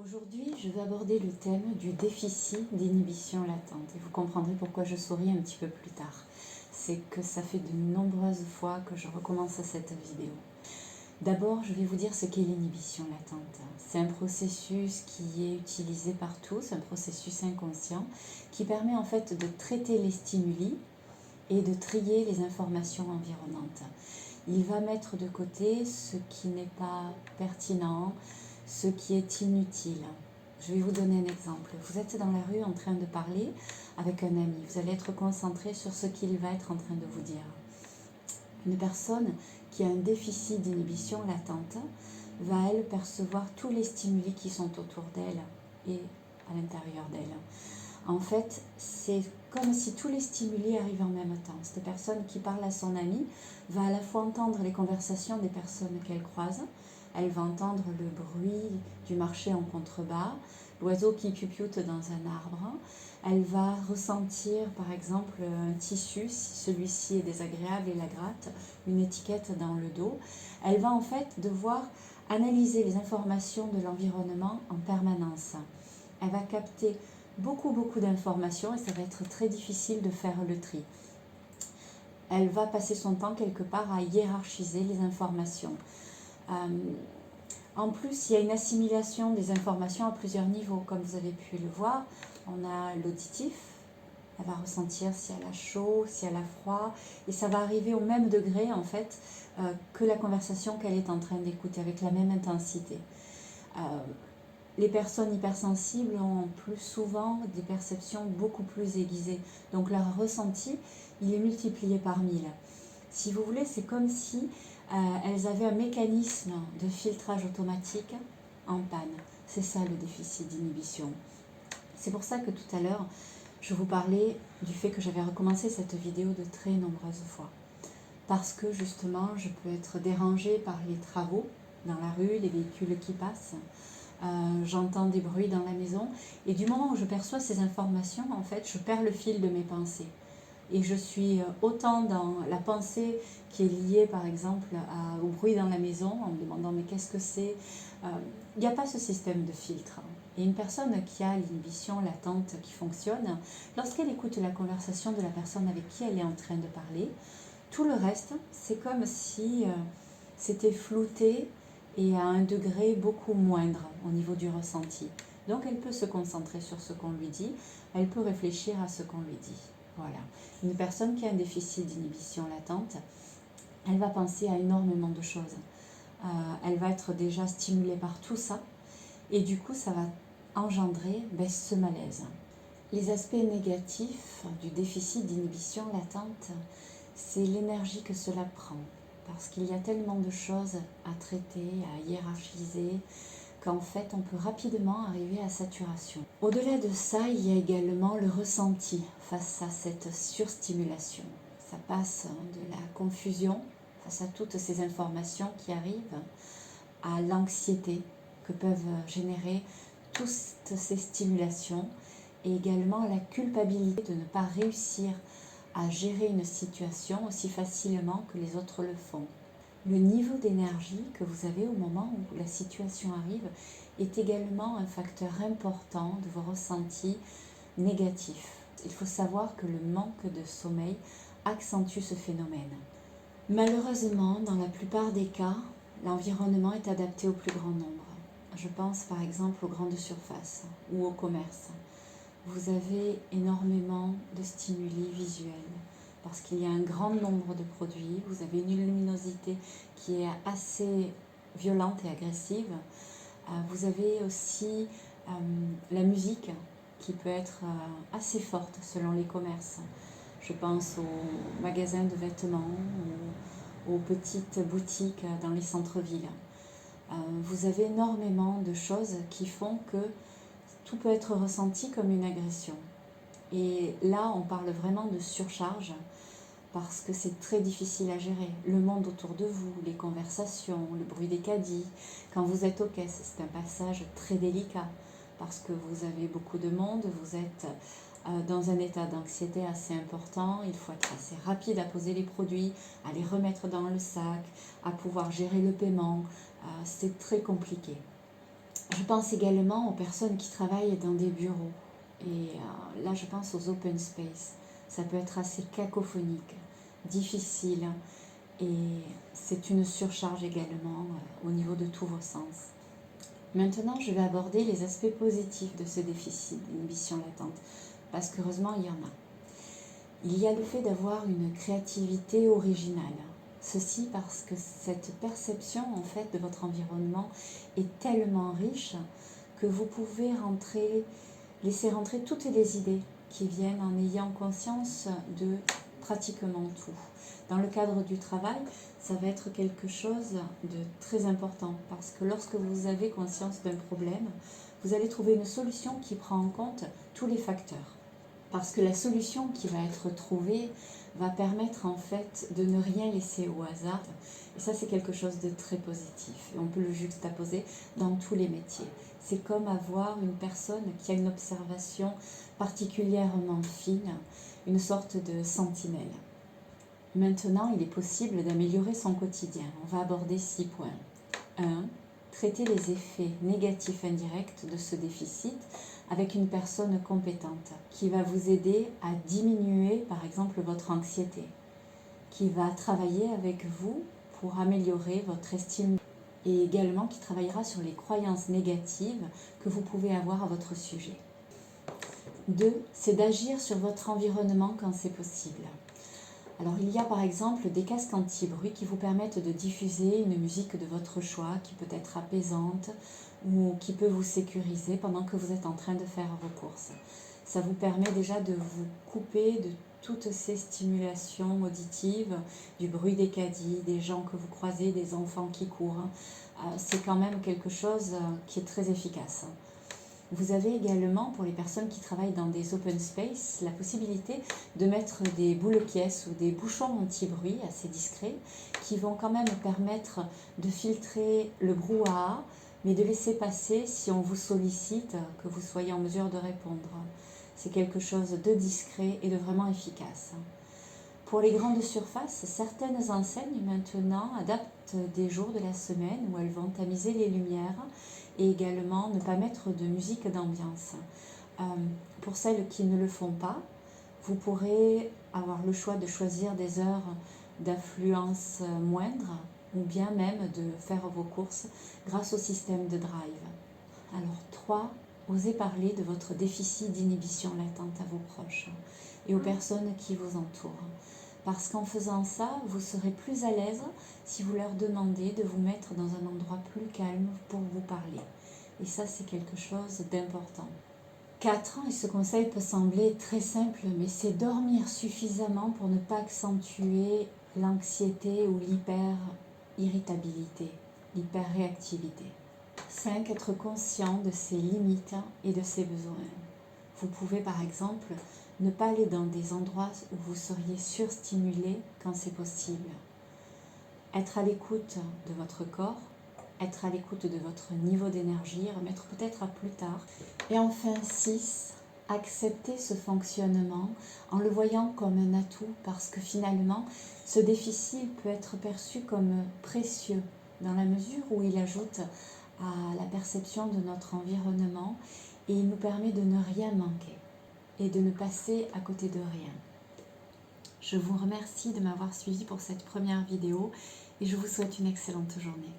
Aujourd'hui, je vais aborder le thème du déficit d'inhibition latente et vous comprendrez pourquoi je souris un petit peu plus tard. C'est que ça fait de nombreuses fois que je recommence cette vidéo. D'abord, je vais vous dire ce qu'est l'inhibition latente. C'est un processus qui est utilisé par tous, un processus inconscient qui permet en fait de traiter les stimuli et de trier les informations environnantes. Il va mettre de côté ce qui n'est pas pertinent, ce qui est inutile. Je vais vous donner un exemple. Vous êtes dans la rue en train de parler avec un ami. Vous allez être concentré sur ce qu'il va être en train de vous dire. Une personne qui a un déficit d'inhibition latente va, elle, percevoir tous les stimuli qui sont autour d'elle et à l'intérieur d'elle. En fait, c'est comme si tous les stimuli arrivent en même temps. Cette personne qui parle à son ami va à la fois entendre les conversations des personnes qu'elle croise, elle va entendre le bruit du marché en contrebas, l'oiseau qui piou-pioute dans un arbre, elle va ressentir par exemple un tissu, si celui-ci est désagréable et la gratte, une étiquette dans le dos. Elle va en fait devoir analyser les informations de l'environnement en permanence. Elle va capter beaucoup d'informations et ça va être très difficile de faire le tri. Elle va passer son temps quelque part à hiérarchiser les informations. En plus, il y a une assimilation des informations à plusieurs niveaux. Comme vous avez pu le voir, on a l'auditif. Elle va ressentir si elle a chaud, si elle a froid. Et ça va arriver au même degré, en fait, que la conversation qu'elle est en train d'écouter, avec la même intensité. Les personnes hypersensibles ont plus souvent des perceptions beaucoup plus aiguisées. Donc leur ressenti, il est multiplié par 1000. Si vous voulez, c'est comme si elles avaient un mécanisme de filtrage automatique en panne. C'est ça le déficit d'inhibition. C'est pour ça que tout à l'heure, je vous parlais du fait que j'avais recommencé cette vidéo de très nombreuses fois. Parce que justement, je peux être dérangée par les travaux dans la rue, les véhicules qui passent. J'entends des bruits dans la maison. Et du moment où je perçois ces informations, en fait, je perds le fil de mes pensées. Et je suis autant dans la pensée qui est liée par exemple au bruit dans la maison, en me demandant mais qu'est-ce que c'est. Il n'y a pas ce système de filtre. Et une personne qui a l'inhibition latente qui fonctionne, lorsqu'elle écoute la conversation de la personne avec qui elle est en train de parler, tout le reste, c'est comme si c'était flouté et à un degré beaucoup moindre au niveau du ressenti. Donc elle peut se concentrer sur ce qu'on lui dit, elle peut réfléchir à ce qu'on lui dit. Voilà. Une personne qui a un déficit d'inhibition latente, elle va penser à énormément de choses. Elle va être déjà stimulée par tout ça et du coup ça va engendrer ce malaise. Les aspects négatifs du déficit d'inhibition latente, c'est l'énergie que cela prend parce qu'il y a tellement de choses à traiter, à hiérarchiser, qu'en fait on peut rapidement arriver à saturation. Au-delà de ça, il y a également le ressenti face à cette surstimulation. Ça passe de la confusion face à toutes ces informations qui arrivent à l'anxiété que peuvent générer toutes ces stimulations et également la culpabilité de ne pas réussir à gérer une situation aussi facilement que les autres le font. Le niveau d'énergie que vous avez au moment où la situation arrive est également un facteur important de vos ressentis négatifs. Il faut savoir que le manque de sommeil accentue ce phénomène. Malheureusement, dans la plupart des cas, l'environnement est adapté au plus grand nombre. Je pense par exemple aux grandes surfaces ou au commerce. Vous avez énormément de stimuli visuels parce qu'il y a un grand nombre de produits, vous avez une luminosité qui est assez violente et agressive. Vous avez aussi la musique qui peut être assez forte selon les commerces. Je pense aux magasins de vêtements, aux petites boutiques dans les centres-villes. Vous avez énormément de choses qui font que tout peut être ressenti comme une agression. Et là, on parle vraiment de surcharge parce que c'est très difficile à gérer. Le monde autour de vous, les conversations, le bruit des caddies, quand vous êtes aux caisses, c'est un passage très délicat parce que vous avez beaucoup de monde, vous êtes dans un état d'anxiété assez important, il faut être assez rapide à poser les produits, à les remettre dans le sac, à pouvoir gérer le paiement, c'est très compliqué. Je pense également aux personnes qui travaillent dans des bureaux. Et là, je pense aux open space. Ça peut être assez cacophonique, difficile. Et c'est une surcharge également au niveau de tous vos sens. Maintenant, je vais aborder les aspects positifs de ce déficit d'inhibition latente. Parce qu'heureusement, il y en a. Il y a le fait d'avoir une créativité originale. Ceci parce que cette perception en fait de votre environnement est tellement riche que vous pouvez laisser rentrer toutes les idées qui viennent en ayant conscience de pratiquement tout. Dans le cadre du travail, ça va être quelque chose de très important parce que lorsque vous avez conscience d'un problème, vous allez trouver une solution qui prend en compte tous les facteurs. Parce que la solution qui va être trouvée va permettre en fait de ne rien laisser au hasard. Et ça, c'est quelque chose de très positif. Et on peut le juxtaposer dans tous les métiers. C'est comme avoir une personne qui a une observation particulièrement fine, une sorte de sentinelle. Maintenant, il est possible d'améliorer son quotidien. On va aborder 6 points. 1. Traiter les effets négatifs indirects de ce déficit avec une personne compétente qui va vous aider à diminuer par exemple votre anxiété, qui va travailler avec vous pour améliorer votre estime et également qui travaillera sur les croyances négatives que vous pouvez avoir à votre sujet. 2. C'est d'agir sur votre environnement quand c'est possible. Alors il y a par exemple des casques anti-bruit qui vous permettent de diffuser une musique de votre choix qui peut être apaisante ou qui peut vous sécuriser pendant que vous êtes en train de faire vos courses. Ça vous permet déjà de vous couper de toutes ces stimulations auditives, du bruit des caddies, des gens que vous croisez, des enfants qui courent. C'est quand même quelque chose qui est très efficace. Vous avez également, pour les personnes qui travaillent dans des open space, la possibilité de mettre des boules-pièces ou des bouchons anti-bruit assez discrets qui vont quand même permettre de filtrer le brouhaha, mais de laisser passer si on vous sollicite, que vous soyez en mesure de répondre. C'est quelque chose de discret et de vraiment efficace. Pour les grandes surfaces, certaines enseignes maintenant adaptent des jours de la semaine où elles vont tamiser les lumières et également ne pas mettre de musique d'ambiance. Pour celles qui ne le font pas, vous pourrez avoir le choix de choisir des heures d'affluence moindre ou bien même de faire vos courses grâce au système de drive. Alors 3, osez parler de votre déficit d'inhibition latente à vos proches et aux personnes qui vous entourent. Parce qu'en faisant ça, vous serez plus à l'aise si vous leur demandez de vous mettre dans un endroit plus calme pour vous parler. Et ça, c'est quelque chose d'important. 4, et ce conseil peut sembler très simple, mais c'est dormir suffisamment pour ne pas accentuer l'anxiété ou l'hyper-irritabilité, l'hyper-réactivité. 5, être conscient de ses limites et de ses besoins. Vous pouvez par exemple ne pas aller dans des endroits où vous seriez surstimulé quand c'est possible. Être à l'écoute de votre corps, être à l'écoute de votre niveau d'énergie, remettre peut-être à plus tard. Et enfin 6, accepter ce fonctionnement en le voyant comme un atout parce que finalement, ce déficit peut être perçu comme précieux dans la mesure où il ajoute à la perception de notre environnement et il nous permet de ne rien manquer et de ne passer à côté de rien. Je vous remercie de m'avoir suivi pour cette première vidéo et je vous souhaite une excellente journée.